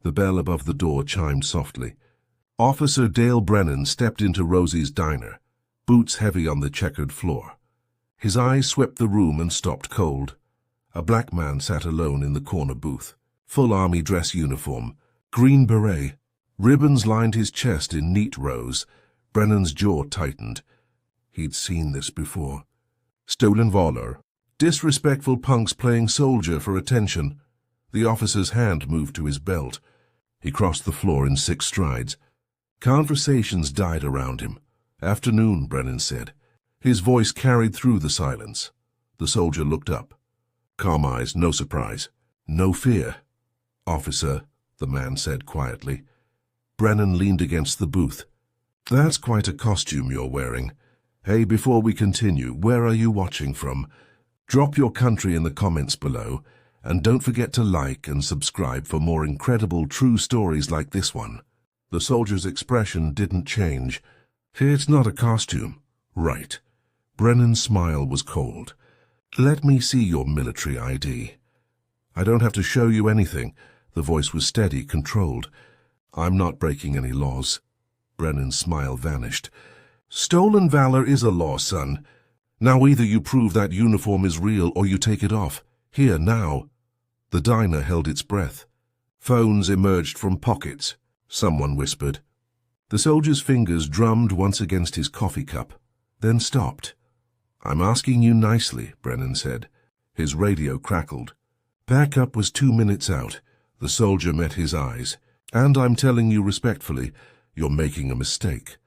The bell above the door chimed softly. Officer Dale Brennan stepped into Rosie's diner, boots heavy on the checkered floor. His eyes swept the room and stopped cold. A black man sat alone in the corner booth. Full army dress uniform, green beret. Ribbons lined his chest in neat rows. Brennan's jaw tightened. He'd seen this before. Stolen valor. Disrespectful punks playing soldier for attention. The officer's hand moved to his belt. He crossed the floor in 6 strides. Conversations died around him. Afternoon, Brennan said. His voice carried through the silence. The soldier looked up. Calm eyes, no surprise. No fear. Officer, the man said quietly. Brennan leaned against the booth. That's quite a costume you're wearing. Hey, before we continue, where are you watching from? Drop your country in the comments below, and don't forget to like and subscribe for more incredible true stories like this one. The soldier's expression didn't change. It's not a costume. Right. Brennan's smile was cold. Let me see your military ID. I don't have to show you anything. The voice was steady, controlled. I'm not breaking any laws. Brennan's smile vanished. Stolen valor is a law, son. Now either you prove that uniform is real or you take it off. Here, now. The diner held its breath. Phones emerged from pockets. Someone whispered. The soldier's fingers drummed once against his coffee cup, then stopped. I'm asking you nicely, Brennan said. His radio crackled. Backup was 2 minutes out. The soldier met his eyes. And I'm telling you respectfully, you're making a mistake.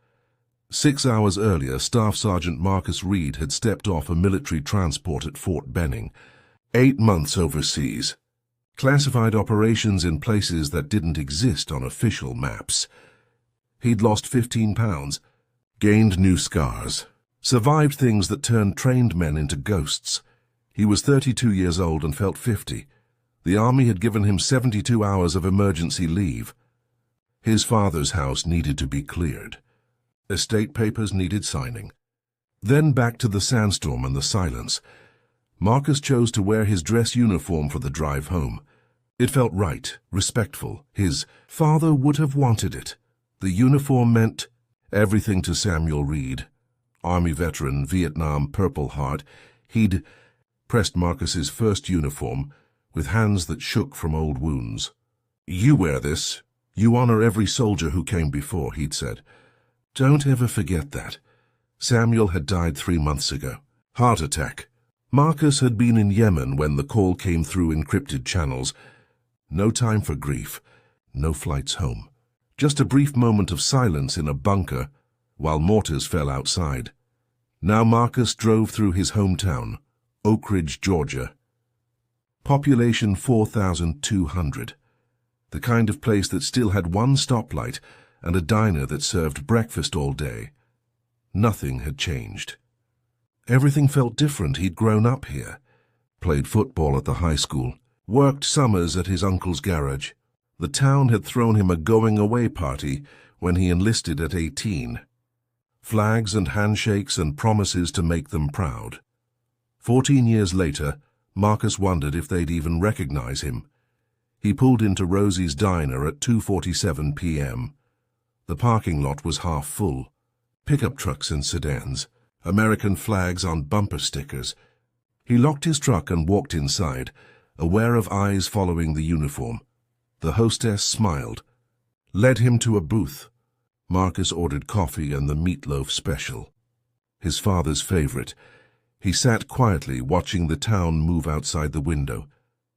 6 hours earlier, Staff Sergeant Marcus Reid had stepped off a military transport at Fort Benning. 8 months overseas. Classified operations in places that didn't exist on official maps. He'd lost 15 pounds, gained new scars, survived things that turned trained men into ghosts. He was 32 years old and felt 50. The army had given him 72 hours of emergency leave. His father's house needed to be cleared. Estate papers needed signing. Then back to the sandstorm and the silence. Marcus chose to wear his dress uniform for the drive home. It felt right, respectful. His father would have wanted it. The uniform meant everything to Samuel Reid. Army veteran, Vietnam, Purple Heart. He'd pressed Marcus's first uniform with hands that shook from old wounds. You wear this. You honor every soldier who came before, he'd said. Don't ever forget that. Samuel had died 3 months ago. Heart attack. Marcus had been in Yemen when the call came through encrypted channels. No time for grief. No flights home. Just a brief moment of silence in a bunker while mortars fell outside. Now Marcus drove through his hometown, Oak Ridge, Georgia. Population 4,200. The kind of place that still had one stoplight and a diner that served breakfast all day. Nothing had changed. Everything felt different. He'd grown up here. Played football at the high school. Worked summers at his uncle's garage. The town had thrown him a going-away party when he enlisted at 18. Flags and handshakes and promises to make them proud. 14 years later, Marcus wondered if they'd even recognize him. He pulled into Rosie's diner at 2:47 p.m. The parking lot was half full. Pickup trucks and sedans, American flags on bumper stickers. He locked his truck and walked inside, aware of eyes following the uniform. The hostess smiled, led him to a booth. Marcus ordered coffee and the meatloaf special. His father's favorite. He sat quietly, watching the town move outside the window.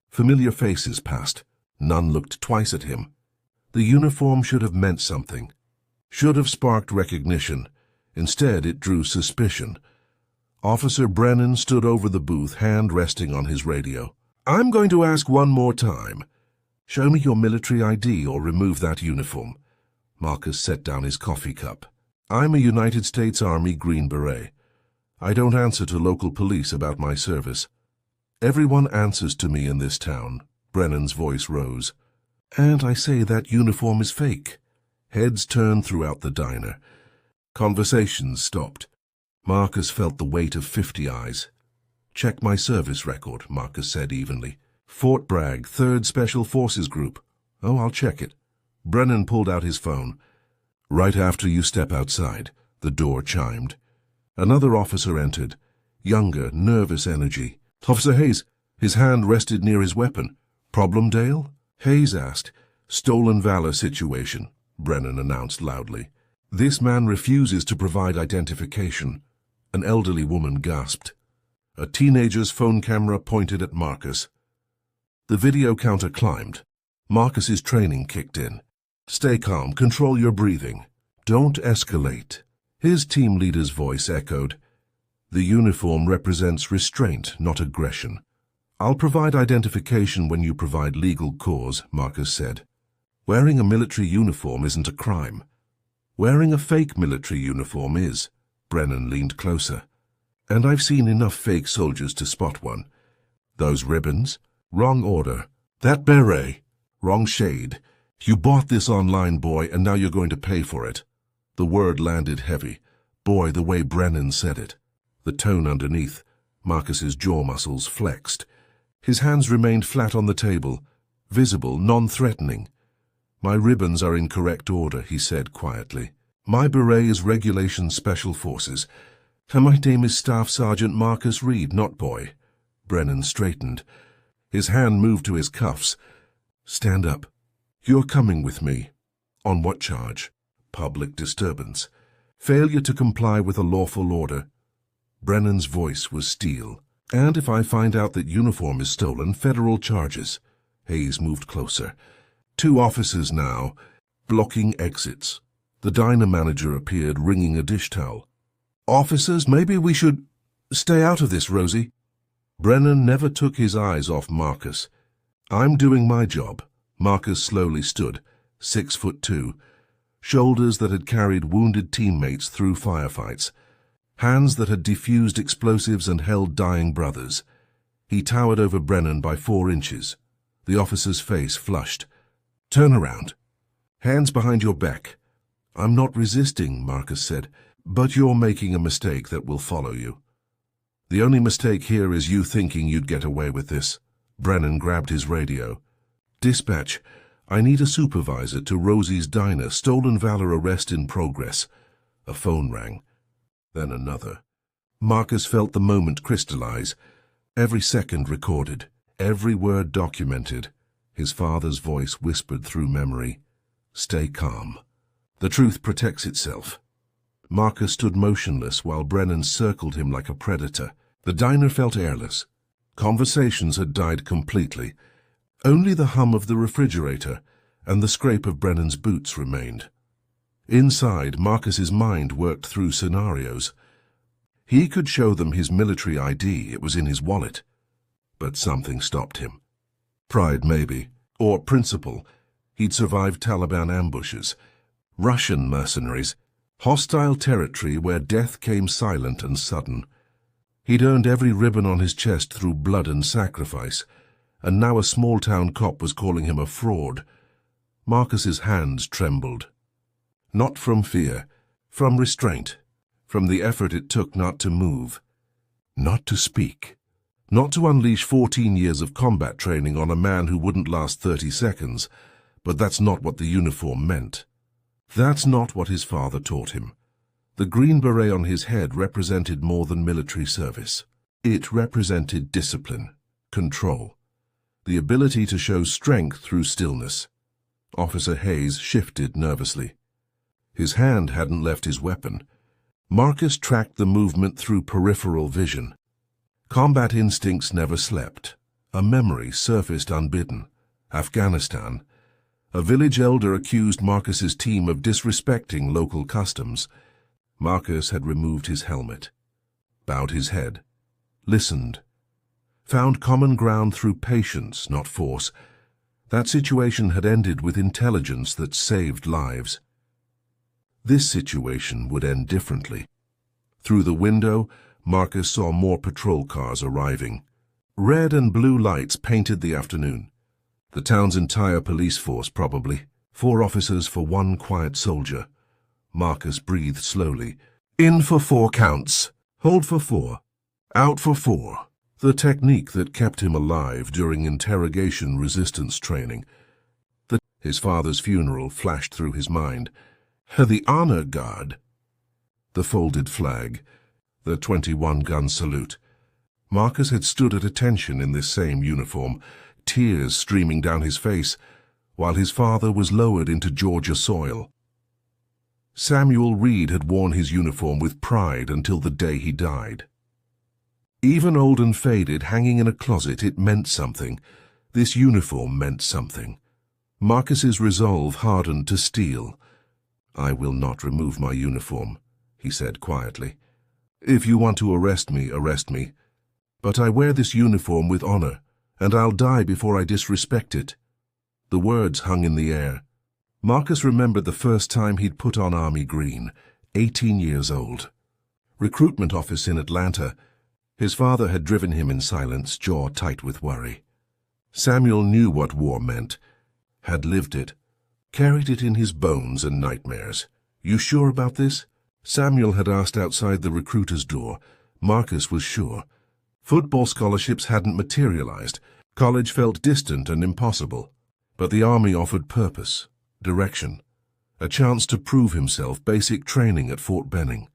Familiar faces passed. None looked twice at him. The uniform should have meant something. Should have sparked recognition. Instead, it drew suspicion. Officer Brennan stood over the booth, hand resting on his radio. I'm going to ask one more time. Show me your military ID or remove that uniform. Marcus set down his coffee cup. I'm a United States Army Green Beret. I don't answer to local police about my service. Everyone answers to me in this town. Brennan's voice rose. And I say that uniform is fake. Heads turned throughout the diner. Conversations stopped. Marcus felt the weight of 50 eyes. Check my service record, Marcus said evenly. Fort Bragg, 3rd Special Forces Group. Oh, I'll check it. Brennan pulled out his phone. Right after you step outside, the door chimed. Another officer entered. Younger, nervous energy. Officer Hayes. His hand rested near his weapon. Problem, Dale? Hayes asked. Stolen valor situation, Brennan announced loudly. This man refuses to provide identification. An elderly woman gasped. A teenager's phone camera pointed at Marcus. The video counter climbed. Marcus's training kicked in. Stay calm, control your breathing. Don't escalate. His team leader's voice echoed. The uniform represents restraint, not aggression. I'll provide identification when you provide legal cause, Marcus said. Wearing a military uniform isn't a crime. Wearing a fake military uniform is. Brennan leaned closer. And I've seen enough fake soldiers to spot one. Those ribbons? Wrong order. That beret? Wrong shade. You bought this online, boy, and now you're going to pay for it. The word landed heavy. Boy, the way Brennan said it. The tone underneath. Marcus's jaw muscles flexed. His hands remained flat on the table, visible, non-threatening. My ribbons are in correct order, he said quietly. My beret is Regulation Special Forces. And my name is Staff Sergeant Marcus Reid, not boy. Brennan straightened. His hand moved to his cuffs. Stand up. You're coming with me. On what charge? Public disturbance. Failure to comply with a lawful order. Brennan's voice was steel. And if I find out that uniform is stolen, federal charges. Hayes moved closer. 2 officers now, blocking exits. The diner manager appeared, wringing a dish towel. Officers, maybe we should stay out of this, Rosie. Brennan never took his eyes off Marcus. I'm doing my job. Marcus slowly stood, 6'2", shoulders that had carried wounded teammates through firefights, hands that had defused explosives and held dying brothers. He towered over Brennan by 4 inches. The officer's face flushed. Turn around. Hands behind your back. I'm not resisting, Marcus said, but you're making a mistake that will follow you. The only mistake here is you thinking you'd get away with this. Brennan grabbed his radio. Dispatch, I need a supervisor to Rosie's Diner. Stolen valor arrest in progress. A phone rang. Then another. Marcus felt the moment crystallize. Every second recorded. Every word documented. His father's voice whispered through memory. Stay calm. The truth protects itself. Marcus stood motionless while Brennan circled him like a predator. The diner felt airless. Conversations had died completely. Only the hum of the refrigerator and the scrape of Brennan's boots remained. Inside, Marcus's mind worked through scenarios. He could show them his military ID. It was in his wallet. But something stopped him. Pride, maybe. Or principle. He'd survived Taliban ambushes. Russian mercenaries. Hostile territory where death came silent and sudden. He'd earned every ribbon on his chest through blood and sacrifice, and now a small-town cop was calling him a fraud. Marcus's hands trembled. Not from fear, from restraint, from the effort it took not to move, not to speak, not to unleash 14 years of combat training on a man who wouldn't last 30 seconds, but that's not what the uniform meant. That's not what his father taught him. The Green Beret on his head represented more than military service. It represented discipline, control, the ability to show strength through stillness. Officer Hayes shifted nervously. His hand hadn't left his weapon. Marcus tracked the movement through peripheral vision. Combat instincts never slept. A memory surfaced unbidden. Afghanistan. A village elder accused Marcus's team of disrespecting local customs. Marcus had removed his helmet, bowed his head, listened, found common ground through patience, not force. That situation had ended with intelligence that saved lives. This situation would end differently. Through the window, Marcus saw more patrol cars arriving. Red and blue lights painted the afternoon. The town's entire police force, probably. 4 officers for 1 quiet soldier. Marcus breathed slowly. In for 4 counts. Hold for 4. Out for 4. The technique that kept him alive during interrogation resistance training. His father's funeral flashed through his mind. The honor guard. The folded flag. The 21-gun salute. Marcus had stood at attention in this same uniform, tears streaming down his face, while his father was lowered into Georgia soil. Samuel Reid had worn his uniform with pride until the day he died. Even old and faded, hanging in a closet, it meant something. This uniform meant something. Marcus's resolve hardened to steel. "I will not remove my uniform," he said quietly. "If you want to arrest me, arrest me. But I wear this uniform with honor, and I'll die before I disrespect it." The words hung in the air. Marcus remembered the first time he'd put on army green, 18 years old. Recruitment office in Atlanta. His father had driven him in silence, jaw tight with worry. Samuel knew what war meant, had lived it, carried it in his bones and nightmares. "You sure about this?" Samuel had asked outside the recruiter's door. Marcus was sure. Football scholarships hadn't materialized. College felt distant and impossible. But the army offered purpose, direction, a chance to prove himself, basic training at Fort Benning.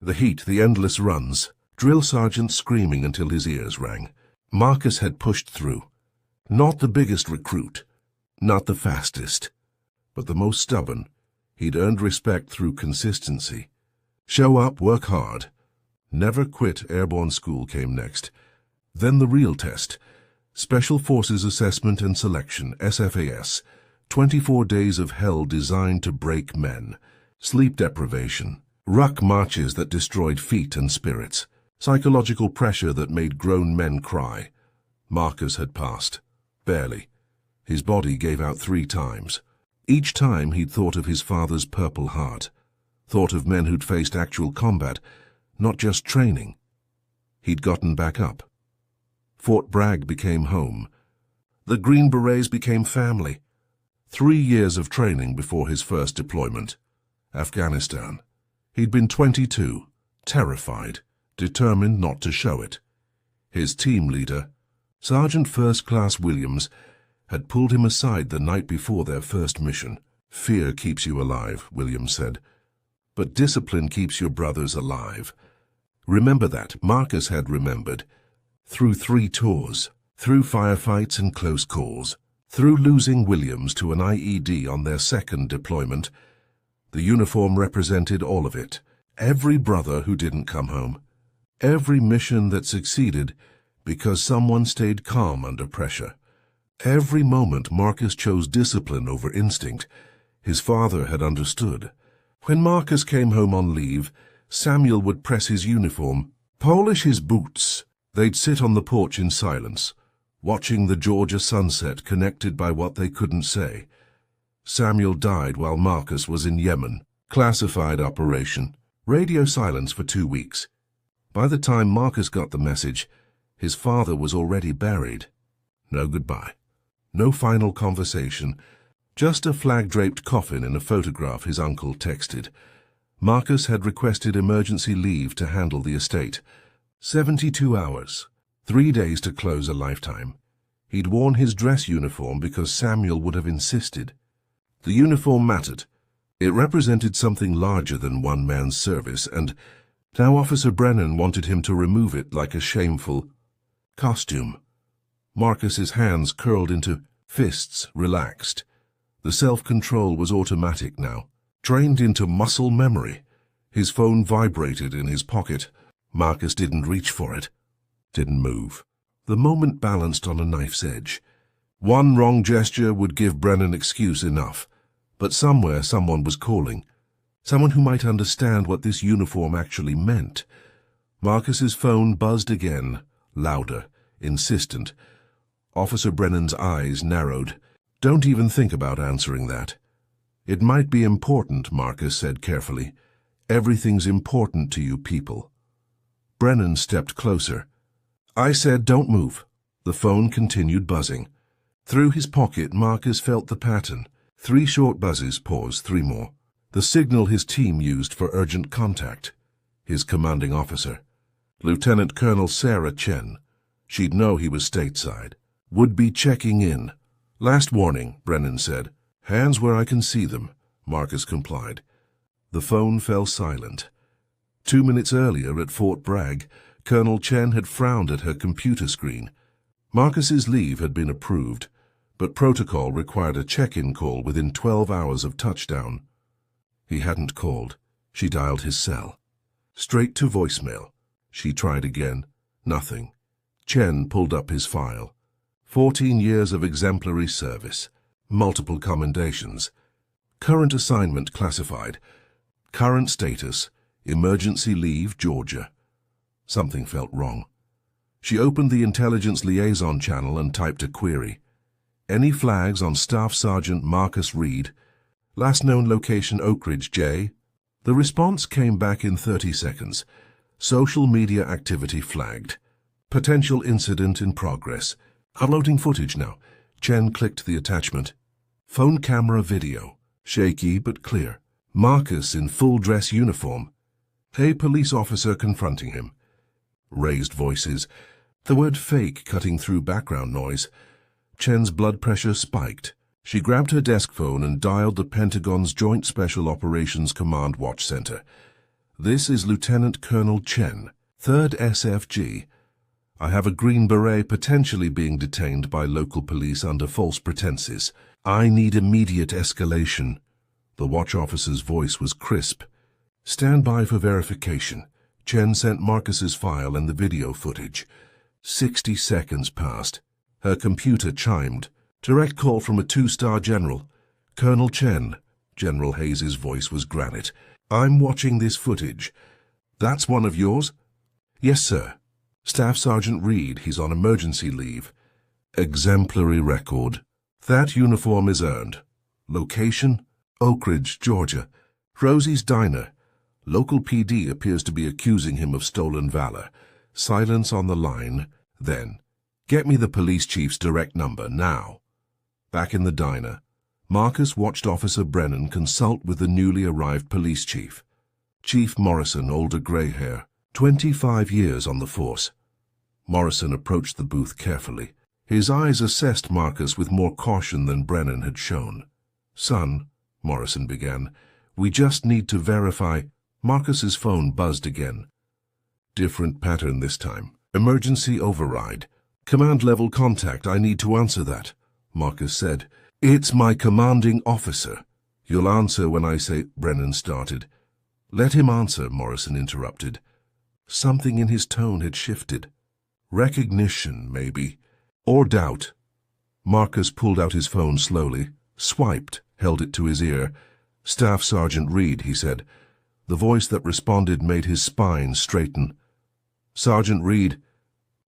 The heat, the endless runs, drill sergeants screaming until his ears rang. Marcus had pushed through. Not the biggest recruit, not the fastest, but the most stubborn. He'd earned respect through consistency. Show up, work hard. Never quit. Airborne school came next. Then the real test. Special Forces Assessment and Selection, SFAS. 24 days of hell designed to break men. Sleep deprivation. Ruck marches that destroyed feet and spirits. Psychological pressure that made grown men cry. Marcus had passed. Barely. His body gave out 3 times. Each time he'd thought of his father's Purple Heart. Thought of men who'd faced actual combat, not just training. He'd gotten back up. Fort Bragg became home. The Green Berets became family. 3 years of training before his first deployment. Afghanistan. He'd been 22, terrified, determined not to show it. His team leader, Sergeant First Class Williams, had pulled him aside the night before their first mission. "Fear keeps you alive," Williams said, "but discipline keeps your brothers alive." Remember that. Marcus had remembered. Through 3 tours, through firefights and close calls, through losing Williams to an IED on their second deployment, the uniform represented all of it. Every brother who didn't come home. Every mission that succeeded because someone stayed calm under pressure. Every moment Marcus chose discipline over instinct. His father had understood. When Marcus came home on leave, Samuel would press his uniform, polish his boots. They'd sit on the porch in silence, watching the Georgia sunset, connected by what they couldn't say. Samuel died while Marcus was in Yemen. Classified operation. Radio silence for 2 weeks. By the time Marcus got the message, his father was already buried. No goodbye. No final conversation. Just a flag-draped coffin and a photograph his uncle texted. Marcus had requested emergency leave to handle the estate. 72 hours. 3 days to close a lifetime. He'd worn his dress uniform because Samuel would have insisted. The uniform mattered. It represented something larger than one man's service, and now Officer Brennan wanted him to remove it like a shameful costume. Marcus's hands curled into fists, relaxed. The self-control was automatic now, trained into muscle memory. His phone vibrated in his pocket. Marcus didn't reach for it, didn't move. The moment balanced on a knife's edge. One wrong gesture would give Brennan excuse enough, but somewhere someone was calling, someone who might understand what this uniform actually meant. Marcus's phone buzzed again, louder, insistent. Officer Brennan's eyes narrowed. "Don't even think about answering that." "It might be important," Marcus said carefully. "Everything's important to you people." Brennan stepped closer. "I said don't move." The phone continued buzzing. Through his pocket, Marcus felt the pattern. 3 short buzzes, pause, 3 more. The signal his team used for urgent contact. His commanding officer, Lieutenant Colonel Sarah Chen. She'd know he was stateside. Would be checking in. "Last warning," Brennan said. Hands where I can see them, Marcus complied. The phone fell silent. 2 minutes earlier at Fort Bragg, Colonel Chen had frowned at her computer screen. Marcus's leave had been approved, but protocol required a check-in call within 12 hours of touchdown. He hadn't called. She dialed his cell. Straight to voicemail. She tried again. Nothing. Chen pulled up his file. 14 years of exemplary service. Multiple commendations. Current assignment classified. Current status, emergency leave, Georgia. Something felt wrong. She opened the intelligence liaison channel and typed a query. Any flags on Staff Sergeant Marcus Reid? Last known location Oak Ridge, J. The response came back in 30 seconds. Social media activity flagged. Potential incident in progress. Uploading footage now. Chen clicked the attachment. Phone camera video. Shaky but clear. Marcus in full dress uniform. A police officer confronting him. Raised voices. The word fake cutting through background noise. Chen's blood pressure spiked. She grabbed her desk phone and dialed the Pentagon's Joint Special Operations Command Watch Center. This is Lieutenant Colonel Chen, 3rd SFG. I have a Green Beret potentially being detained by local police under false pretenses. I need immediate escalation. The watch officer's voice was crisp. Stand by for verification. Chen sent Marcus's file and the video footage. 60 seconds passed. Her computer chimed. Direct call from a 2-star general. Colonel Chen. General Hayes's voice was granite. I'm watching this footage. That's one of yours? Yes, sir. Staff Sergeant Reid, he's on emergency leave. Exemplary record. That uniform is earned. Location? Oak Ridge, Georgia. Rosie's Diner. Local PD appears to be accusing him of stolen valor. Silence on the line. Then, get me the police chief's direct number, now. Back in the diner, Marcus watched Officer Brennan consult with the newly arrived police chief. Chief Morrison, older gray hair, 25 years on the force. Morrison approached the booth carefully. His eyes assessed Marcus with more caution than Brennan had shown. Son, Morrison began, we just need to verify. Marcus's phone buzzed again. Different pattern this time. Emergency override. Command-level contact, I need to answer that, Marcus said. It's my commanding officer. You'll answer when I say, Brennan started. Let him answer, Morrison interrupted. Something in his tone had shifted. Recognition, maybe. Or doubt. Marcus pulled out his phone slowly, swiped, held it to his ear. Staff Sergeant Reid, he said. The voice that responded made his spine straighten. Sergeant Reid,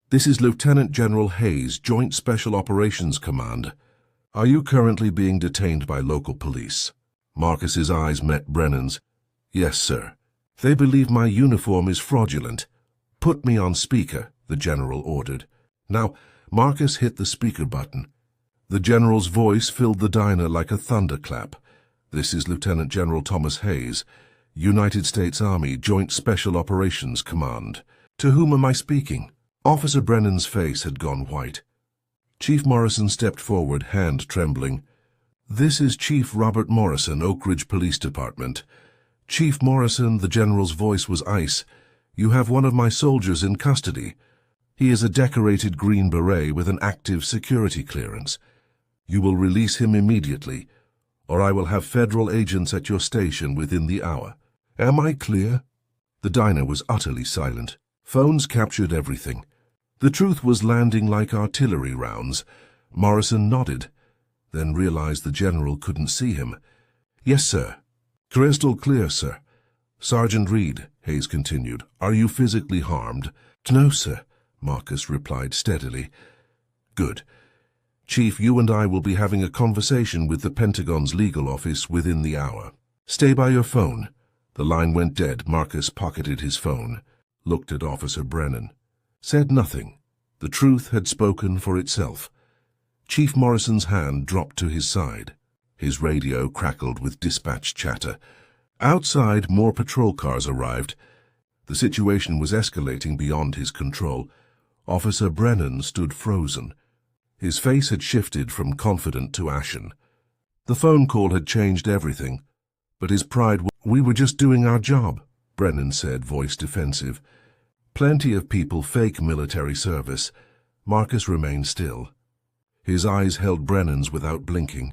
this is Lieutenant General Hayes, Joint Special Operations Command. Are you currently being detained by local police? Marcus's eyes met Brennan's. Yes, sir. They believe my uniform is fraudulent. Put me on speaker, the general ordered. Now, Marcus hit the speaker button. The general's voice filled the diner like a thunderclap. This is Lieutenant General Thomas Hayes, United States Army Joint Special Operations Command. To whom am I speaking? Officer Brennan's face had gone white. Chief Morrison stepped forward, hand trembling. This is Chief Robert Morrison, Oak Ridge Police Department. Chief Morrison, the general's voice was ice. You have one of my soldiers in custody. He is a decorated Green Beret with an active security clearance. You will release him immediately, or I will have federal agents at your station within the hour. Am I clear? The diner was utterly silent. Phones captured everything. The truth was landing like artillery rounds. Morrison nodded, then realized the general couldn't see him. Yes, sir. Crystal clear, sir. Sergeant Reid, Hayes continued, are you physically harmed? No, sir, Marcus replied steadily. Good. Chief, you and I will be having a conversation with the Pentagon's legal office within the hour. Stay by your phone. The line went dead. Marcus pocketed his phone, looked at Officer Brennan, said nothing. The truth had spoken for itself. Chief Morrison's hand dropped to his side. His radio crackled with dispatch chatter. Outside, more patrol cars arrived. The situation was escalating beyond his control. Officer Brennan stood frozen. His face had shifted from confident to ashen. The phone call had changed everything, but his pride was, "We were just doing our job," Brennan said, voice defensive. Plenty of people fake military service. Marcus remained still. His eyes held Brennan's without blinking.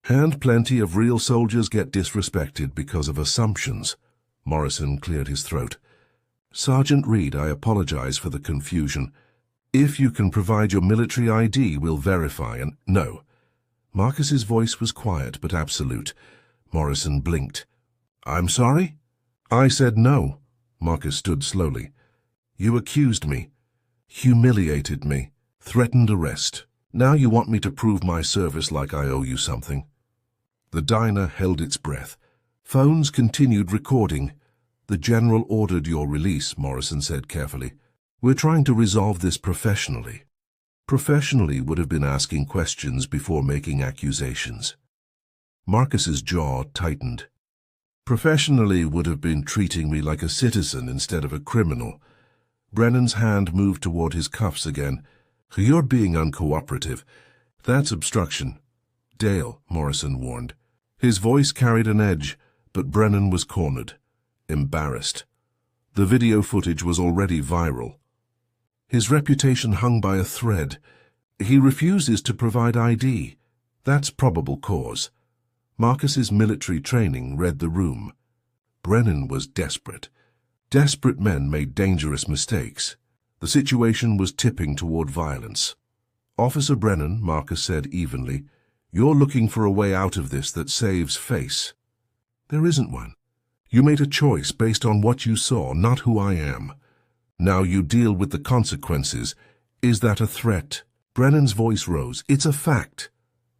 "And plenty of real soldiers get disrespected because of assumptions." Morrison cleared his throat. "Sergeant Reid, I apologize for the confusion. If you can provide your military ID, we'll verify." And no. Marcus's voice was quiet but absolute. Morrison blinked. "I'm sorry?" "I said no." Marcus stood slowly. "You accused me, humiliated me, threatened arrest. Now you want me to prove my service like I owe you something." The diner held its breath. Phones continued recording. "The general ordered your release," Morrison said carefully. "We're trying to resolve this professionally." Professionally would have been asking questions before making accusations. Marcus's jaw tightened. Professionally would have been treating me like a citizen instead of a criminal. Brennan's hand moved toward his cuffs again. "You're being uncooperative. That's obstruction." "Dale," Morrison warned. His voice carried an edge, but Brennan was cornered, embarrassed. The video footage was already viral. His reputation hung by a thread. He refuses to provide ID. That's probable cause. Marcus's military training read the room. Brennan was desperate. Desperate men made dangerous mistakes. The situation was tipping toward violence. "Officer Brennan," Marcus said evenly, "you're looking for a way out of this that saves face." "There isn't one. You made a choice based on what you saw, not who I am. Now you deal with the consequences. Is that a threat?" Brennan's voice rose. "It's a fact."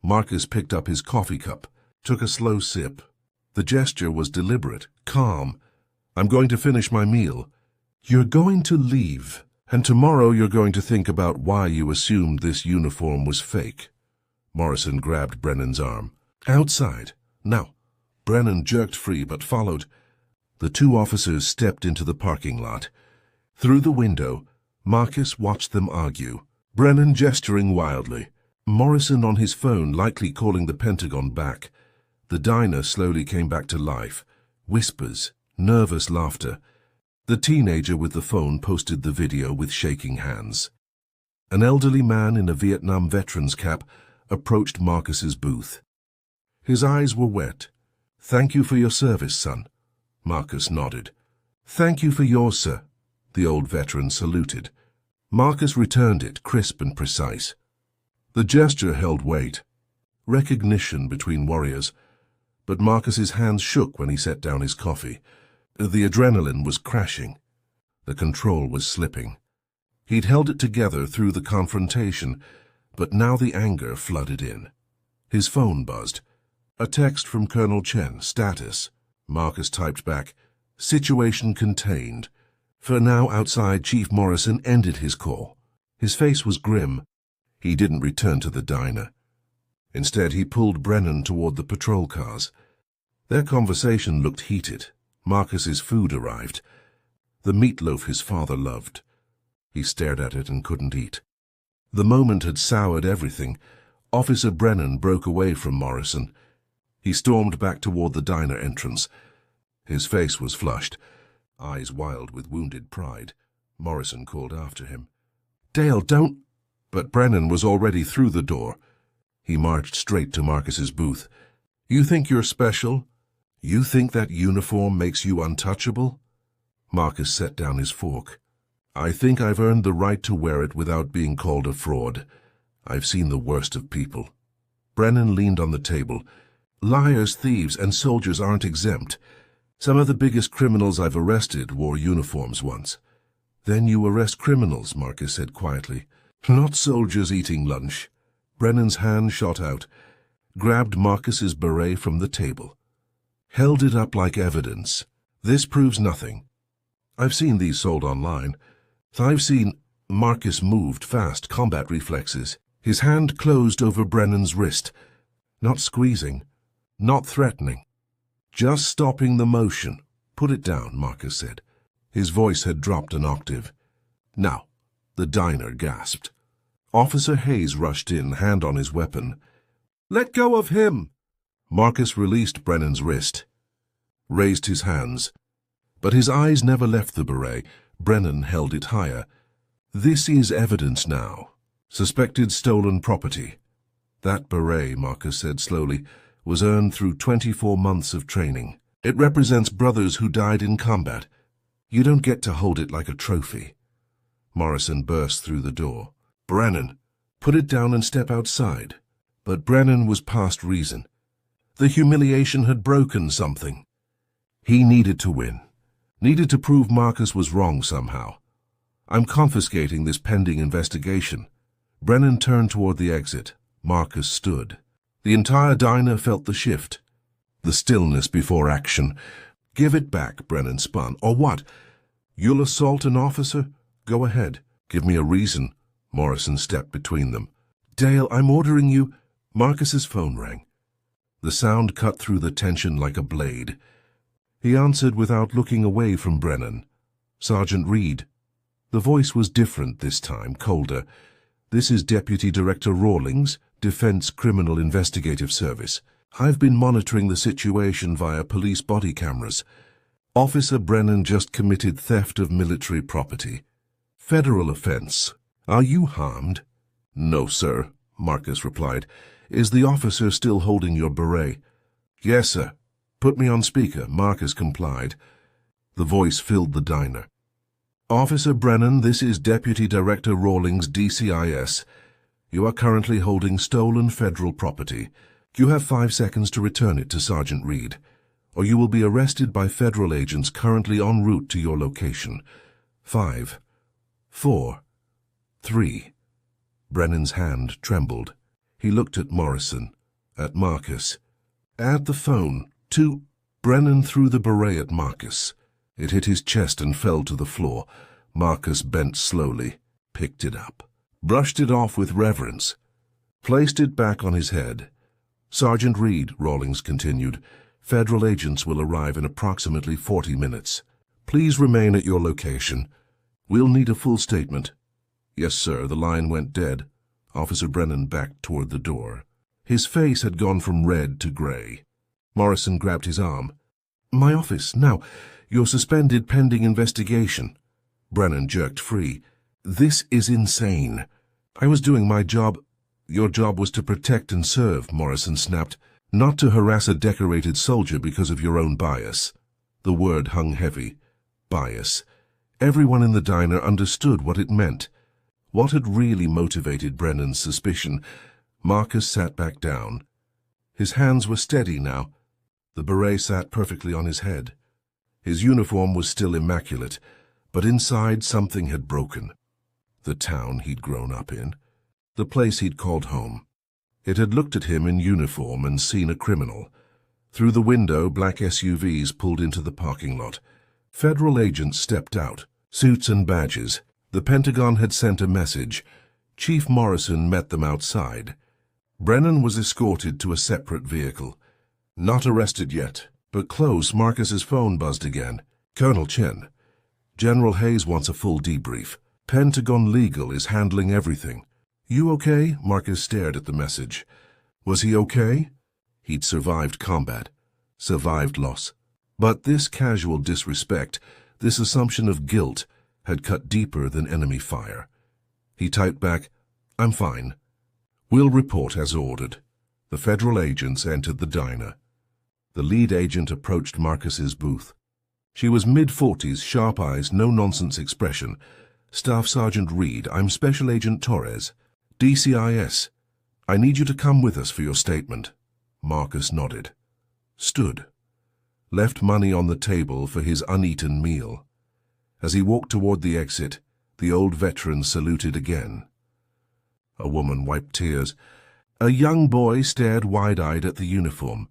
Marcus picked up his coffee cup, took a slow sip. The gesture was deliberate, calm. "I'm going to finish my meal. You're going to leave, and tomorrow you're going to think about why you assumed this uniform was fake." Morrison grabbed Brennan's arm. "Outside. Now." Brennan jerked free but followed. The two officers stepped into the parking lot. Through the window, Marcus watched them argue, Brennan gesturing wildly, Morrison on his phone likely calling the Pentagon back. The diner slowly came back to life. Whispers, nervous laughter. The teenager with the phone posted the video with shaking hands. An elderly man in a Vietnam veteran's cap approached Marcus's booth. His eyes were wet. "Thank you for your service, son." Marcus nodded. "Thank you for yours, sir." The old veteran saluted. Marcus returned it, crisp and precise. The gesture held weight. Recognition between warriors. But Marcus's hands shook when he set down his coffee. The adrenaline was crashing. The control was slipping. He'd held it together through the confrontation, but now the anger flooded in. His phone buzzed. A text from Colonel Chen, status. Marcus typed back, "Situation contained." For now outside, Chief Morrison ended his call. His face was grim. He didn't return to the diner. Instead, he pulled Brennan toward the patrol cars. Their conversation looked heated. Marcus's food arrived. The meatloaf his father loved. He stared at it and couldn't eat. The moment had soured everything. Officer Brennan broke away from Morrison. He stormed back toward the diner entrance. His face was flushed, eyes wild with wounded pride. Morrison called after him. "Dale, don't—" But Brennan was already through the door. He marched straight to Marcus's booth. "You think you're special? You think that uniform makes you untouchable?" Marcus set down his fork. "I think I've earned the right to wear it without being called a fraud. I've seen the worst of people." Brennan leaned on the table. "Liars, thieves, and soldiers aren't exempt. Some of the biggest criminals I've arrested wore uniforms once." "Then you arrest criminals," Marcus said quietly. "Not soldiers eating lunch." Brennan's hand shot out, grabbed Marcus's beret from the table, held it up like evidence. "This proves nothing. I've seen these sold online. I've seen—" Marcus moved fast, combat reflexes. His hand closed over Brennan's wrist. Not squeezing, not threatening. "Just stopping the motion." "Put it down," Marcus said. His voice had dropped an octave. "Now." The diner gasped. Officer Hayes rushed in, hand on his weapon. "Let go of him!" Marcus released Brennan's wrist, raised his hands, but his eyes never left the beret. Brennan held it higher. "This is evidence now. Suspected stolen property. That beret," Marcus said slowly, "was earned through 24 months of training. It represents brothers who died in combat. You don't get to hold it like a trophy." Morrison burst through the door. "Brennan, put it down and step outside." But Brennan was past reason. The humiliation had broken something. He needed to win. Needed to prove Marcus was wrong somehow. "I'm confiscating this pending investigation." Brennan turned toward the exit. Marcus stood. The entire diner felt the shift. The stillness before action. "Give it back," Brennan spun. "Or what? You'll assault an officer? Go ahead. Give me a reason." Morrison stepped between them. "Dale, I'm ordering you—" Marcus's phone rang. The sound cut through the tension like a blade. He answered without looking away from Brennan. "Sergeant Reid." The voice was different this time, colder. "This is Deputy Director Rawlings, Defense Criminal Investigative Service. I've been monitoring the situation via police body cameras. Officer Brennan just committed theft of military property. Federal offense. Are you harmed?" "No, sir," Marcus replied. "Is the officer still holding your beret?" "Yes, sir." "Put me on speaker." Marcus complied. The voice filled the diner. "Officer Brennan, this is Deputy Director Rawlings, DCIS. You are currently holding stolen federal property. You have 5 seconds to return it to Sergeant Reid, or you will be arrested by federal agents currently en route to your location. 5, 4, 3. Brennan's hand trembled. He looked at Morrison, at Marcus, at the phone. 2. Brennan threw the beret at Marcus. It hit his chest and fell to the floor. Marcus bent slowly, picked it up, brushed it off with reverence, placed it back on his head. "Sergeant Reid," Rawlings continued, "federal agents will arrive in approximately 40 minutes. Please remain at your location. We'll need a full statement." "Yes, sir." The line went dead. Officer Brennan backed toward the door. His face had gone from red to gray. Morrison grabbed his arm. "My office, now. You're suspended pending investigation." Brennan jerked free. "This is insane. I was doing my job." "Your job was to protect and serve," Morrison snapped, "not to harass a decorated soldier because of your own bias." The word hung heavy. Bias. Everyone in the diner understood what it meant. What had really motivated Brennan's suspicion? Marcus sat back down. His hands were steady now. The beret sat perfectly on his head. His uniform was still immaculate, but inside something had broken. The town he'd grown up in. The place he'd called home. It had looked at him in uniform and seen a criminal. Through the window, black SUVs pulled into the parking lot. Federal agents stepped out, suits and badges. The Pentagon had sent a message. Chief Morrison met them outside. Brennan was escorted to a separate vehicle. Not arrested yet, but close. Marcus's phone buzzed again. "Colonel Chen. General Hayes wants a full debrief. Pentagon Legal is handling everything." "You okay?" Marcus stared at the message. Was he okay? He'd survived combat, survived loss. But this casual disrespect, this assumption of guilt, had cut deeper than enemy fire. He typed back, "I'm fine. We'll report as ordered." The federal agents entered the diner. The lead agent approached Marcus's booth. She was mid-40s, sharp eyes, no-nonsense expression. "Staff Sergeant Reid, I'm Special Agent Torres. DCIS. I need you to come with us for your statement." Marcus nodded. Stood. Left money on the table for his uneaten meal. As he walked toward the exit, the old veteran saluted again. A woman wiped tears. A young boy stared wide-eyed at the uniform.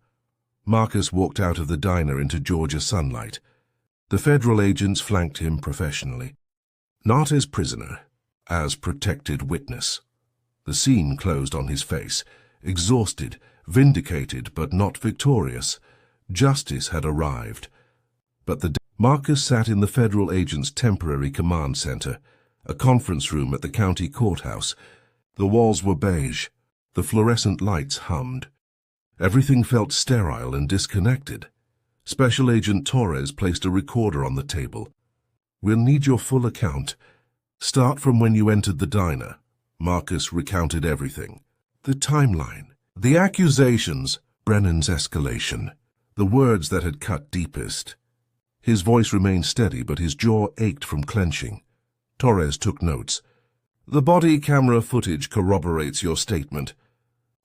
Marcus walked out of the diner into Georgia sunlight. The federal agents flanked him professionally. Not as prisoner, as protected witness. The scene closed on his face, exhausted, vindicated but not victorious. Justice had arrived. But Marcus sat in the federal agent's temporary command center, a conference room at the county courthouse. The walls were beige. The fluorescent lights hummed. Everything felt sterile and disconnected. Special Agent Torres placed a recorder on the table. "We'll need your full account. Start from when you entered the diner." Marcus recounted everything. The timeline, the accusations, Brennan's escalation, the words that had cut deepest. His voice remained steady, but his jaw ached from clenching. Torres took notes. "The body camera footage corroborates your statement.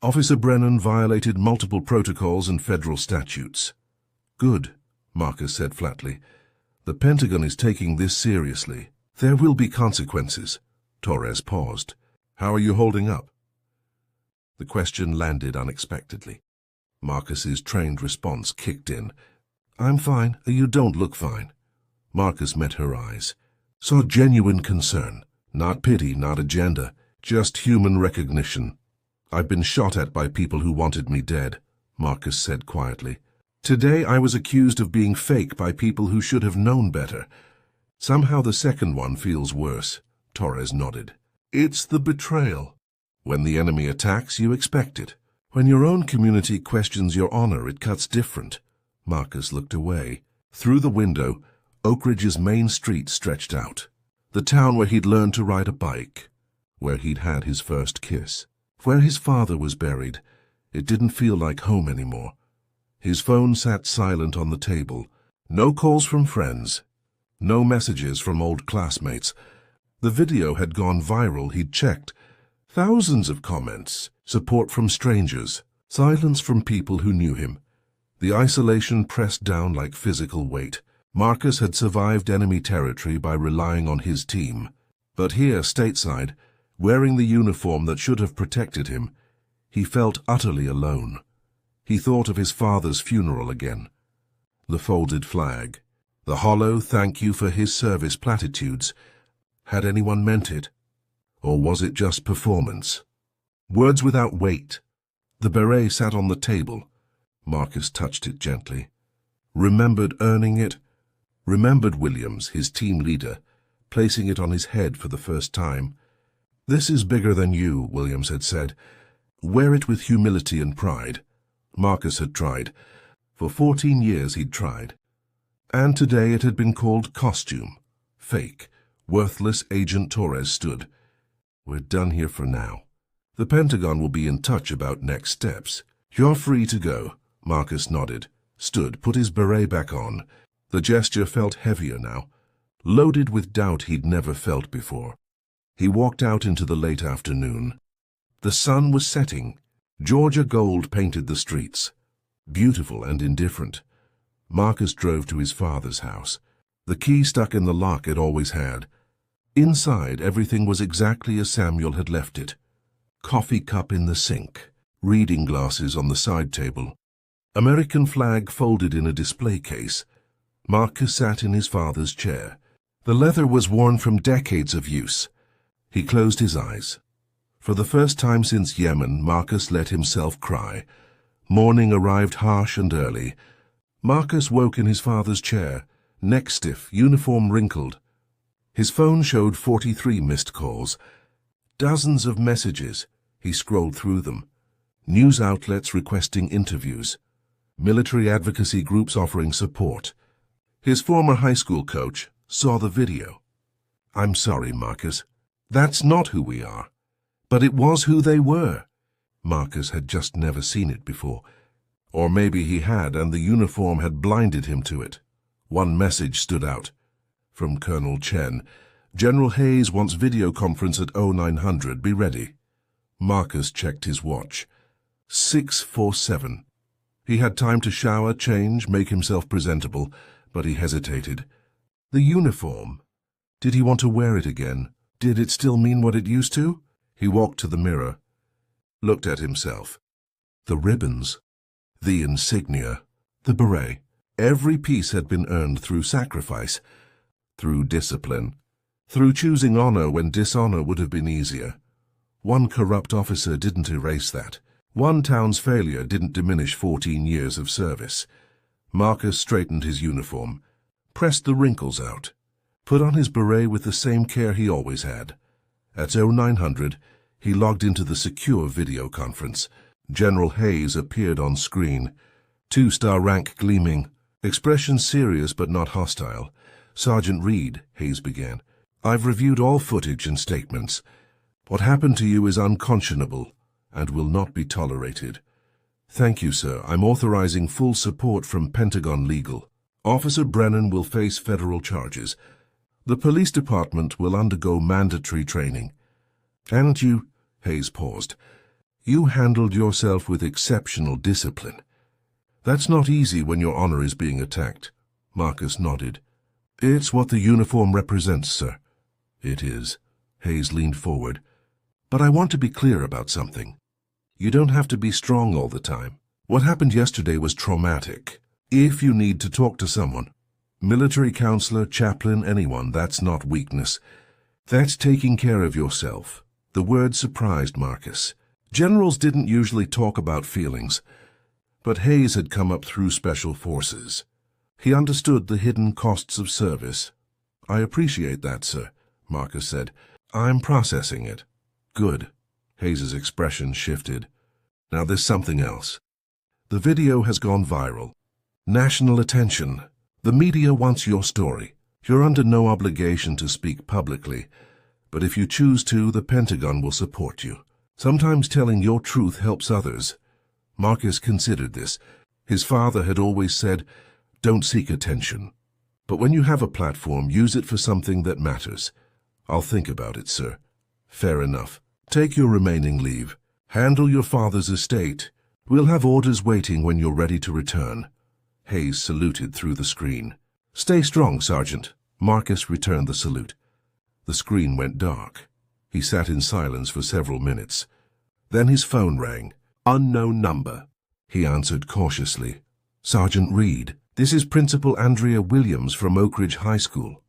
Officer Brennan violated multiple protocols and federal statutes." "Good," Marcus said flatly. "The Pentagon is taking this seriously. There will be consequences." Torres paused. "How are you holding up?" The question landed unexpectedly. Marcus's trained response kicked in. "I'm fine. You don't look fine." Marcus met her eyes. Saw genuine concern. Not pity, not agenda. Just human recognition. "I've been shot at by people who wanted me dead," Marcus said quietly. "Today I was accused of being fake by people who should have known better. Somehow the second one feels worse." Torres nodded. "It's the betrayal. When the enemy attacks, you expect it. When your own community questions your honor, it cuts different." Marcus looked away. Through the window, Oak Ridge's main street stretched out. The town where he'd learned to ride a bike, where he'd had his first kiss, where his father was buried. It didn't feel like home anymore. His phone sat silent on the table. No calls from friends. No messages from old classmates. The video had gone viral, he'd checked. Thousands of comments, support from strangers, silence from people who knew him. The isolation pressed down like physical weight. Marcus had survived enemy territory by relying on his team. But here, stateside, wearing the uniform that should have protected him, he felt utterly alone. He thought of his father's funeral again. The folded flag. The hollow "thank you for his service" platitudes. Had anyone meant it? Or was it just performance? Words without weight. The beret sat on the table. Marcus touched it gently. Remembered earning it. Remembered Williams, his team leader, placing it on his head for the first time. "This is bigger than you," Williams had said. "Wear it with humility and pride." Marcus had tried. For 14 years he'd tried. And today it had been called costume. Fake. Worthless Agent Torres stood. "We're done here for now. The Pentagon will be in touch about next steps. You're free to go." Marcus nodded, stood, put his beret back on. The gesture felt heavier now, loaded with doubt he'd never felt before. He walked out into the late afternoon. The sun was setting. Georgia gold painted the streets. Beautiful and indifferent. Marcus drove to his father's house. The key stuck in the lock it always had. Inside, everything was exactly as Samuel had left it. Coffee cup in the sink. Reading glasses on the side table. American flag folded in a display case. Marcus sat in his father's chair. The leather was worn from decades of use. He closed his eyes. For the first time since Yemen, Marcus let himself cry. Morning arrived harsh and early. Marcus woke in his father's chair, neck stiff, uniform wrinkled. His phone showed 43 missed calls. Dozens of messages. He scrolled through them. News outlets requesting interviews. Military advocacy groups offering support. His former high school coach saw the video. "I'm sorry, Marcus. That's not who we are." But it was who they were. Marcus had just never seen it before. Or maybe he had, and the uniform had blinded him to it. One message stood out. From Colonel Chen. "General Hayes wants video conference at 0900. Be ready." Marcus checked his watch. 6:47. He had time to shower, change, make himself presentable, but he hesitated. The uniform. Did he want to wear it again? Did it still mean what it used to? He walked to the mirror, looked at himself. The ribbons, the insignia, the beret. Every piece had been earned through sacrifice, through discipline, through choosing honor when dishonor would have been easier. One corrupt officer didn't erase that. One town's failure didn't diminish 14 years of service. Marcus straightened his uniform, pressed the wrinkles out, put on his beret with the same care he always had. At 0900, he logged into the secure video conference. General Hayes appeared on screen, 2-star rank gleaming, expression serious but not hostile. "Sergeant Reid," Hayes began, "I've reviewed all footage and statements. What happened to you is unconscionable and will not be tolerated." "Thank you, sir. I'm authorizing full support from Pentagon Legal. Officer Brennan will face federal charges. The police department will undergo mandatory training. And you," Hayes paused, "you handled yourself with exceptional discipline. That's not easy when your honor is being attacked." Marcus nodded. "It's what the uniform represents, sir." "It is." Hayes leaned forward. "But I want to be clear about something. You don't have to be strong all the time. What happened yesterday was traumatic. If you need to talk to someone, military counselor, chaplain, anyone, that's not weakness. That's taking care of yourself." The word surprised Marcus. Generals didn't usually talk about feelings, but Hayes had come up through special forces. He understood the hidden costs of service. "I appreciate that, sir," Marcus said. "I'm processing it." "Good." Hayes's expression shifted. "Now there's something else. The video has gone viral. National attention. The media wants your story. You're under no obligation to speak publicly, but if you choose to, the Pentagon will support you. Sometimes telling your truth helps others." Marcus considered this. His father had always said, "Don't seek attention. But when you have a platform, use it for something that matters." "I'll think about it, sir." "Fair enough. Take your remaining leave. Handle your father's estate. We'll have orders waiting when you're ready to return." Hayes saluted through the screen. "Stay strong, Sergeant." Marcus returned the salute. The screen went dark. He sat in silence for several minutes. Then his phone rang. "Unknown number." He answered cautiously. "Sergeant Reid, this is Principal Andrea Williams from Oak Ridge High School."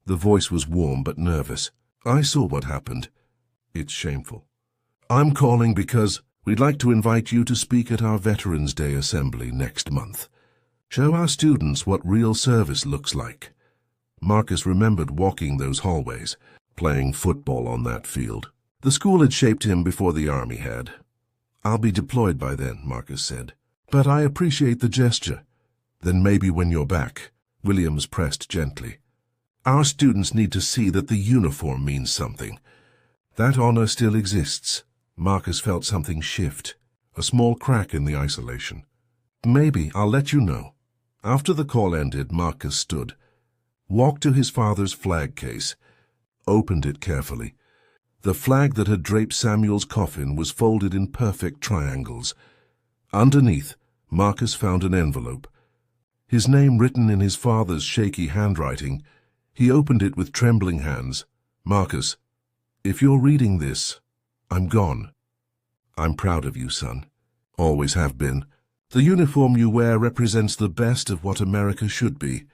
The voice was warm but nervous. "I saw what happened. It's shameful. I'm calling because we'd like to invite you to speak at our Veterans Day Assembly next month. Show our students what real service looks like." Marcus remembered walking those hallways, playing football on that field. The school had shaped him before the Army had. "I'll be deployed by then," Marcus said. "But I appreciate the gesture." "Then maybe when you're back," Williams pressed gently. "Our students need to see that the uniform means something. That honor still exists." Marcus felt something shift, a small crack in the isolation. "Maybe I'll let you know." After the call ended, Marcus stood, walked to his father's flag case, opened it carefully. The flag that had draped Samuel's coffin was folded in perfect triangles. Underneath, Marcus found an envelope. His name written in his father's shaky handwriting. He opened it with trembling hands. "Marcus, if you're reading this, I'm gone. I'm proud of you, son. Always have been. The uniform you wear represents the best of what America should be.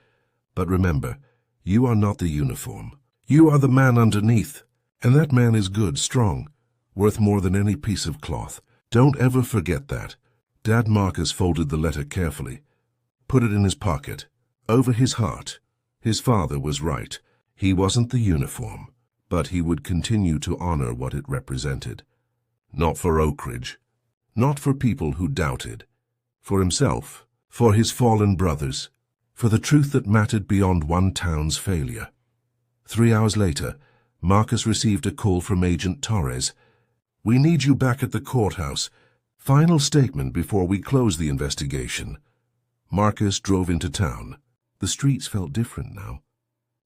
But remember, you are not the uniform. You are the man underneath. And that man is good, strong, worth more than any piece of cloth. Don't ever forget that." Dad Marcus folded the letter carefully, put it in his pocket, over his heart. His father was right. He wasn't the uniform, but he would continue to honor what it represented. Not for Oak Ridge, not for people who doubted, for himself, for his fallen brothers, for the truth that mattered beyond one town's failure. 3 hours later, Marcus received a call from Agent Torres. "We need you back at the courthouse. Final statement before we close the investigation." Marcus drove into town. The streets felt different now.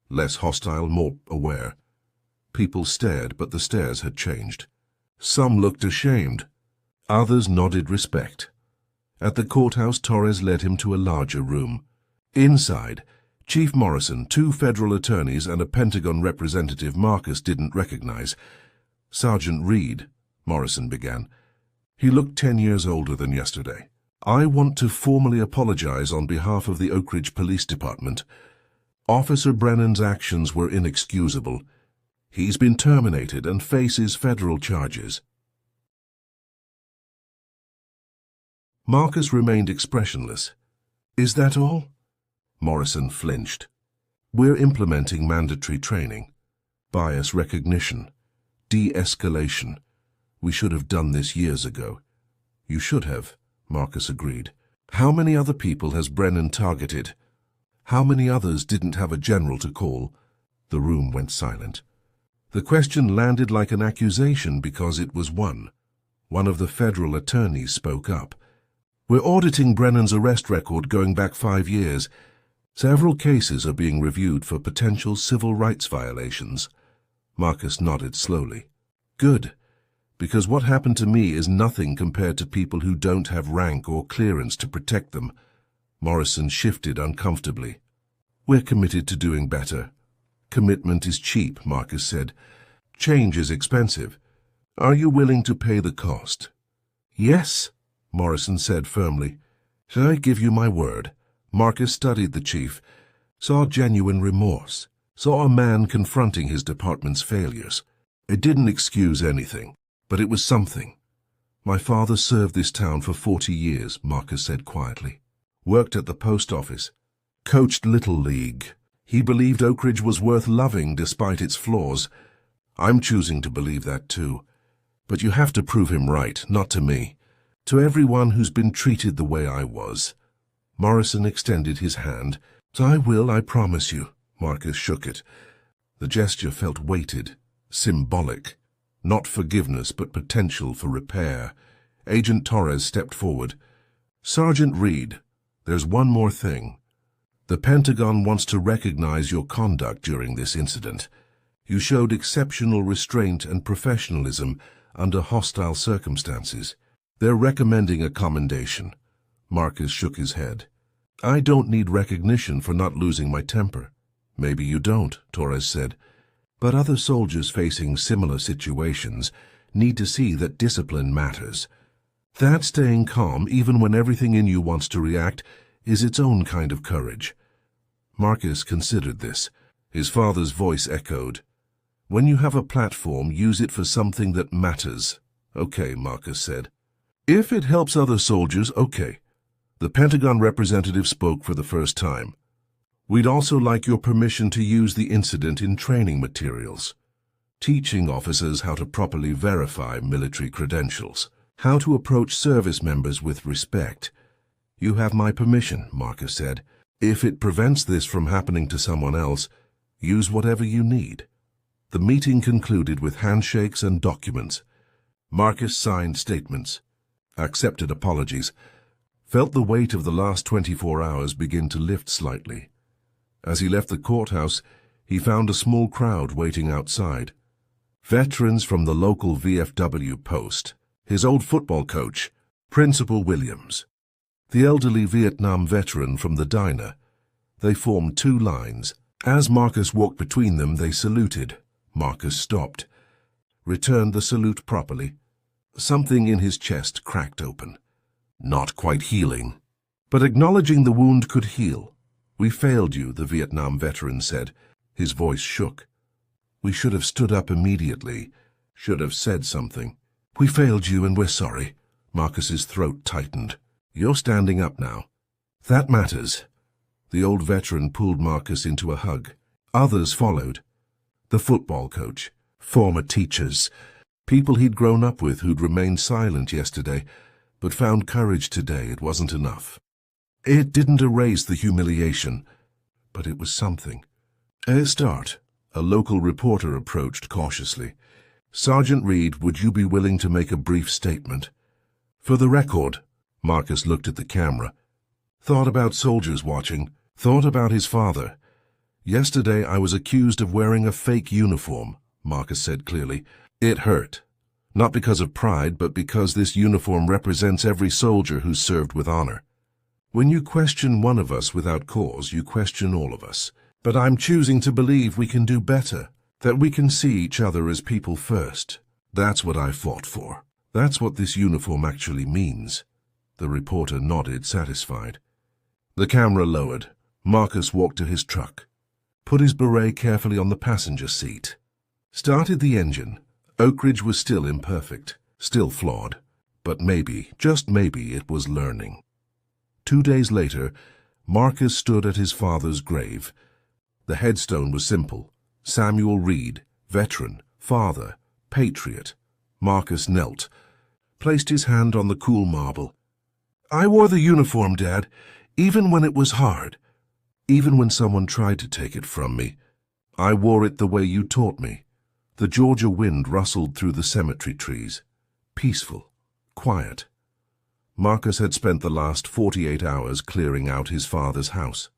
Less hostile, more aware. People stared, but the stares had changed. Some looked ashamed. Others nodded respect. At the courthouse, Torres led him to a larger room. Inside, Chief Morrison, 2 federal attorneys, and a Pentagon representative Marcus didn't recognize. "Sergeant Reid," Morrison began. He looked 10 years older than yesterday. "I want to formally apologize on behalf of the Oak Ridge Police Department. Officer Brennan's actions were inexcusable. He's been terminated and faces federal charges." Marcus remained expressionless. "Is that all?" Morrison flinched. "We're implementing mandatory training, bias recognition, de-escalation. We should have done this years ago. You should have, Marcus agreed. How many other people has Brennan targeted? How many others didn't have a general to call? The room went silent. The question landed like an accusation because it was one. One of the federal attorneys spoke up. We're auditing Brennan's arrest record going back 5 years. Several cases are being reviewed for potential civil rights violations. Marcus nodded slowly. Good, because what happened to me is nothing compared to people who don't have rank or clearance to protect them. Morrison shifted uncomfortably. We're committed to doing better. Commitment is cheap, Marcus said. Change is expensive. Are you willing to pay the cost? Yes, Morrison said firmly. Shall I give you my word? Marcus studied the chief, saw genuine remorse, saw a man confronting his department's failures. It didn't excuse anything, but it was something. My father served this town for 40 years, Marcus said quietly. Worked at the post office. Coached Little League. He believed Oak Ridge was worth loving despite its flaws. I'm choosing to believe that too. But you have to prove him right, not to me. To everyone who's been treated the way I was. Morrison extended his hand. I will, I promise you. Marcus shook it. The gesture felt weighted, symbolic. Not forgiveness, but potential for repair. Agent Torres stepped forward. Sergeant Reid, there's one more thing. The Pentagon wants to recognize your conduct during this incident. You showed exceptional restraint and professionalism under hostile circumstances. They're recommending a commendation. Marcus shook his head. I don't need recognition for not losing my temper. Maybe you don't, Torres said. But other soldiers facing similar situations need to see that discipline matters. That staying calm, even when everything in you wants to react, is its own kind of courage. Marcus considered this. His father's voice echoed. When you have a platform, use it for something that matters. Okay, Marcus said. If it helps other soldiers, okay. The Pentagon representative spoke for the first time. We'd also like your permission to use the incident in training materials. Teaching officers how to properly verify military credentials. How to approach service members with respect. You have my permission, Marcus said. If it prevents this from happening to someone else, use whatever you need. The meeting concluded with handshakes and documents. Marcus signed statements, accepted apologies, felt the weight of the last 24 hours begin to lift slightly. As he left the courthouse, he found a small crowd waiting outside. Veterans from the local VFW post, his old football coach, Principal Williams, the elderly Vietnam veteran from the diner. They formed 2 lines. As Marcus walked between them, they saluted. Marcus stopped, returned the salute properly. Something in his chest cracked open. Not quite healing, but acknowledging the wound could heal. We failed you, the Vietnam veteran said. His voice shook. We should have stood up immediately, should have said something. We failed you and we're sorry. Marcus's throat tightened. You're standing up now. That matters. The old veteran pulled Marcus into a hug. Others followed. The football coach, former teachers, people he'd grown up with who'd remained silent yesterday, but found courage today. It wasn't enough. It didn't erase the humiliation, but it was something. Start. A local reporter approached cautiously. Sergeant Reid, would you be willing to make a brief statement? For the record, Marcus looked at the camera. Thought about soldiers watching. Thought about his father. Yesterday I was accused of wearing a fake uniform, Marcus said clearly. It hurt. Not because of pride, but because this uniform represents every soldier who's served with honor. When you question one of us without cause, you question all of us. But I'm choosing to believe we can do better, that we can see each other as people first. That's what I fought for. That's what this uniform actually means. The reporter nodded, satisfied. The camera lowered. Marcus walked to his truck, put his beret carefully on the passenger seat, started the engine. Oak Ridge was still imperfect, still flawed, but maybe, just maybe, it was learning. 2 days later, Marcus stood at his father's grave. The headstone was simple. Samuel Reid, veteran, father, patriot. Marcus knelt. placed his hand on the cool marble. "I wore the uniform, Dad, even when it was hard. Even when someone tried to take it from me. I wore it the way you taught me." The Georgia wind rustled through the cemetery trees. Peaceful, quiet. Marcus had spent the last 48 hours clearing out his father's house,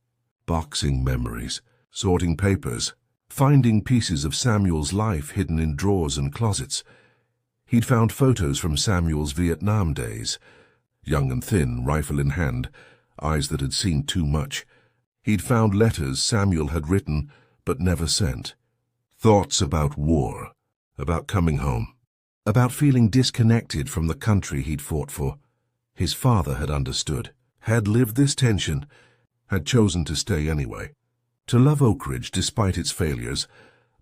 boxing memories, sorting papers, finding pieces of Samuel's life hidden in drawers and closets. He'd found photos from Samuel's Vietnam days, young and thin, rifle in hand, eyes that had seen too much. He'd found letters Samuel had written but never sent. Thoughts about war, about coming home, about feeling disconnected from the country he'd fought for. His father had understood, had lived this tension, had chosen to stay anyway. To love Oak Ridge despite its failures,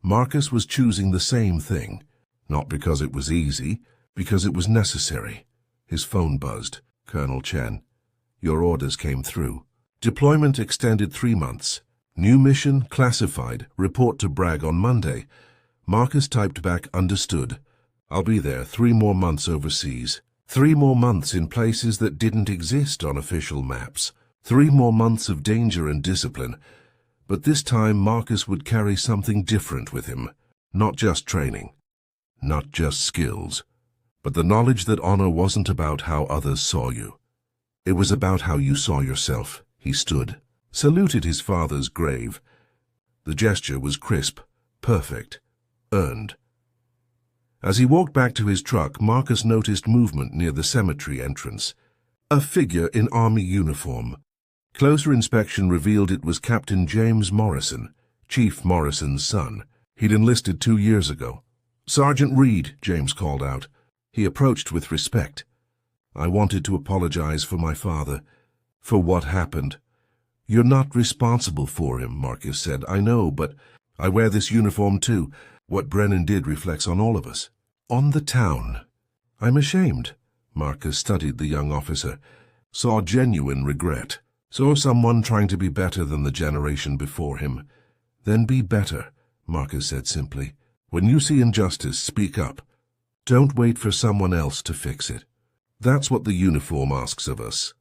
Marcus was choosing the same thing, not because it was easy, because it was necessary. His phone buzzed. "Colonel Chen, your orders came through. Deployment extended 3 months. New mission, classified, report to Bragg on Monday." Marcus typed back, "Understood. I'll be there 3 more months overseas. 3 more months in places that didn't exist on official maps. 3 more months of danger and discipline. But this time Marcus would carry something different with him. Not just training, not just skills, but the knowledge that honor wasn't about how others saw you. It was about how you saw yourself." He stood, saluted his father's grave. The gesture was crisp, perfect, earned. As he walked back to his truck, Marcus noticed movement near the cemetery entrance. A figure in Army uniform. Closer inspection revealed it was Captain James Morrison, Chief Morrison's son. He'd enlisted 2 years ago. "Sergeant Reid," James called out. He approached with respect. "I wanted to apologize for my father, for what happened." "You're not responsible for him," Marcus said. "I know, but I wear this uniform too. What Brennan did reflects on all of us. On the town." "I'm ashamed." Marcus studied the young officer, saw genuine regret, saw someone trying to be better than the generation before him. "Then be better," Marcus said simply. "When you see injustice, speak up. Don't wait for someone else to fix it. That's what the uniform asks of us."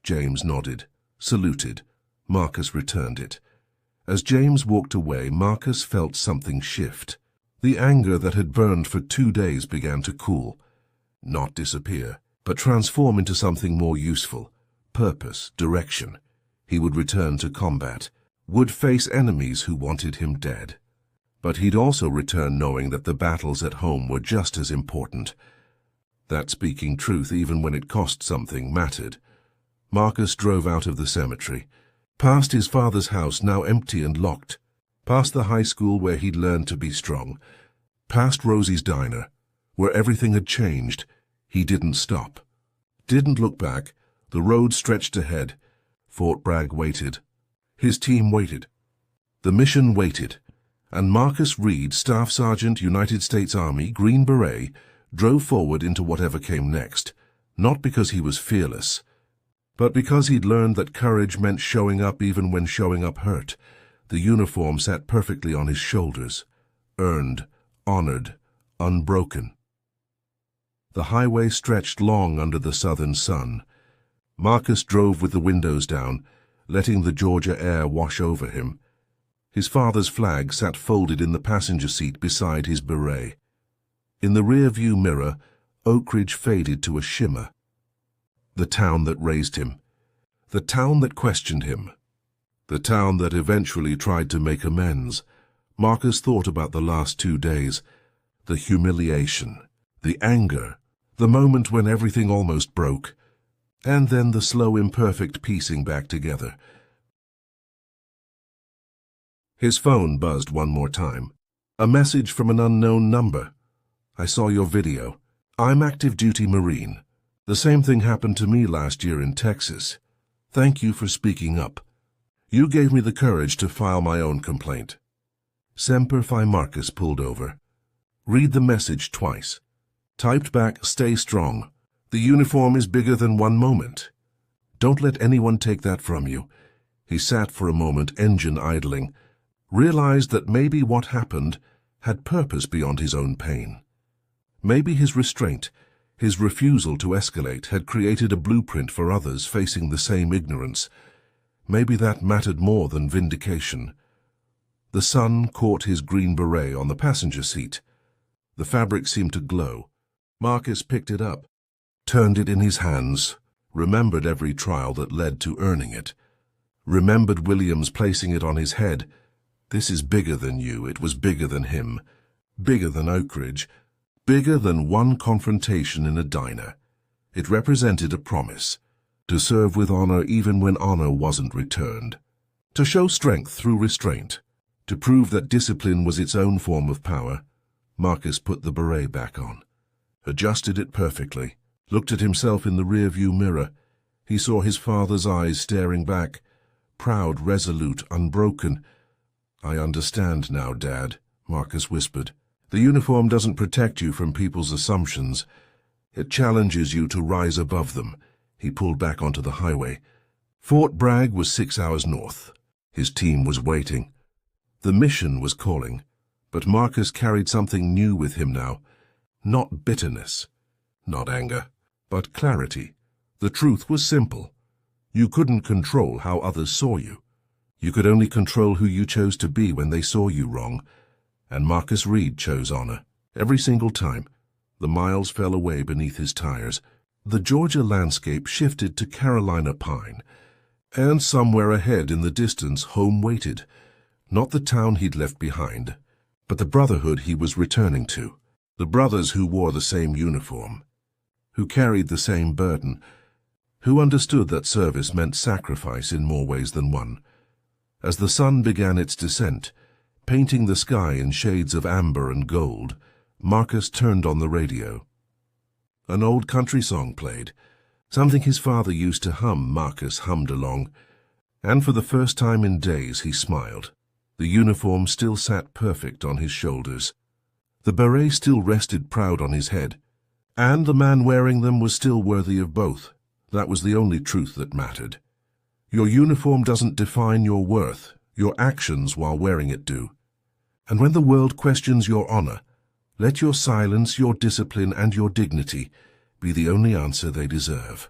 James nodded, saluted. Marcus returned it. As James walked away, Marcus felt something shift. The anger that had burned for 2 days began to cool. Not disappear, but transform into something more useful. Purpose, direction. He would return to combat, would face enemies who wanted him dead. But he'd also return knowing that the battles at home were just as important. That speaking truth, even when it cost something, mattered. Marcus drove out of the cemetery, past his father's house, now empty and locked, past the high school where he'd learned to be strong, past Rosie's diner, where everything had changed. He didn't stop, didn't look back. The road stretched ahead. Fort Bragg waited. His team waited. The mission waited. And Marcus Reid, Staff Sergeant, United States Army, Green Beret, drove forward into whatever came next, not because he was fearless, but because he'd learned that courage meant showing up even when showing up hurt. The uniform sat perfectly on his shoulders, earned, honored, unbroken. The highway stretched long under the southern sun. Marcus drove with the windows down, letting the Georgia air wash over him. His father's flag sat folded in the passenger seat beside his beret. In the rear-view mirror, Oak Ridge faded to a shimmer. The town that raised him. The town that questioned him. The town that eventually tried to make amends. Marcus thought about the last 2 days. The humiliation, the anger, the moment when everything almost broke, and then the slow, imperfect piecing back together. His phone buzzed one more time. A message from an unknown number. "I saw your video. I'm active duty Marine. The same thing happened to me last year in Texas. Thank you for speaking up. You gave me the courage to file my own complaint." Semper Fi. Marcus pulled over. Read the message twice. Typed back, "Stay strong. The uniform is bigger than one moment. Don't let anyone take that from you." He sat for a moment, engine idling, realized that maybe what happened had purpose beyond his own pain. Maybe his restraint, His refusal to escalate had created a blueprint for others facing the same ignorance. Maybe that mattered more than vindication. The sun caught his green beret on the passenger seat. The fabric seemed to glow. Marcus picked it up, turned it in his hands, remembered every trial that led to earning it. Remembered Williams placing it on his head. This is bigger than you. It was bigger than him. Bigger than Oak Ridge. Bigger than one confrontation in a diner. It represented a promise. To serve with honor even when honor wasn't returned. To show strength through restraint. To prove that discipline was its own form of power. Marcus put the beret back on. Adjusted it perfectly. Looked at himself in the rearview mirror. He saw his father's eyes staring back. Proud, resolute, unbroken. "I understand now, Dad," Marcus whispered. "The uniform doesn't protect you from people's assumptions. It challenges you to rise above them." He pulled back onto the highway. Fort Bragg was 6 hours north. His team was waiting. The mission was calling, but Marcus carried something new with him now. Not bitterness, not anger, but clarity. The truth was simple. You couldn't control how others saw you. You could only control who you chose to be when they saw you wrong. And Marcus Reid chose honor. Every single time. The miles fell away beneath his tires. The Georgia landscape shifted to Carolina pine. And somewhere ahead in the distance, home waited. Not the town he'd left behind, but the brotherhood he was returning to. The brothers who wore the same uniform. Who carried the same burden. Who understood that service meant sacrifice in more ways than one. As the sun began its descent, painting the sky in shades of amber and gold, Marcus turned on the radio. An old country song played. Something his father used to hum. Marcus hummed along. And for the first time in days he smiled. The uniform still sat perfect on his shoulders. The beret still rested proud on his head. And the man wearing them was still worthy of both. That was the only truth that mattered. Your uniform doesn't define your worth. Your actions while wearing it do. And when the world questions your honor, let your silence, your discipline, and your dignity be the only answer they deserve.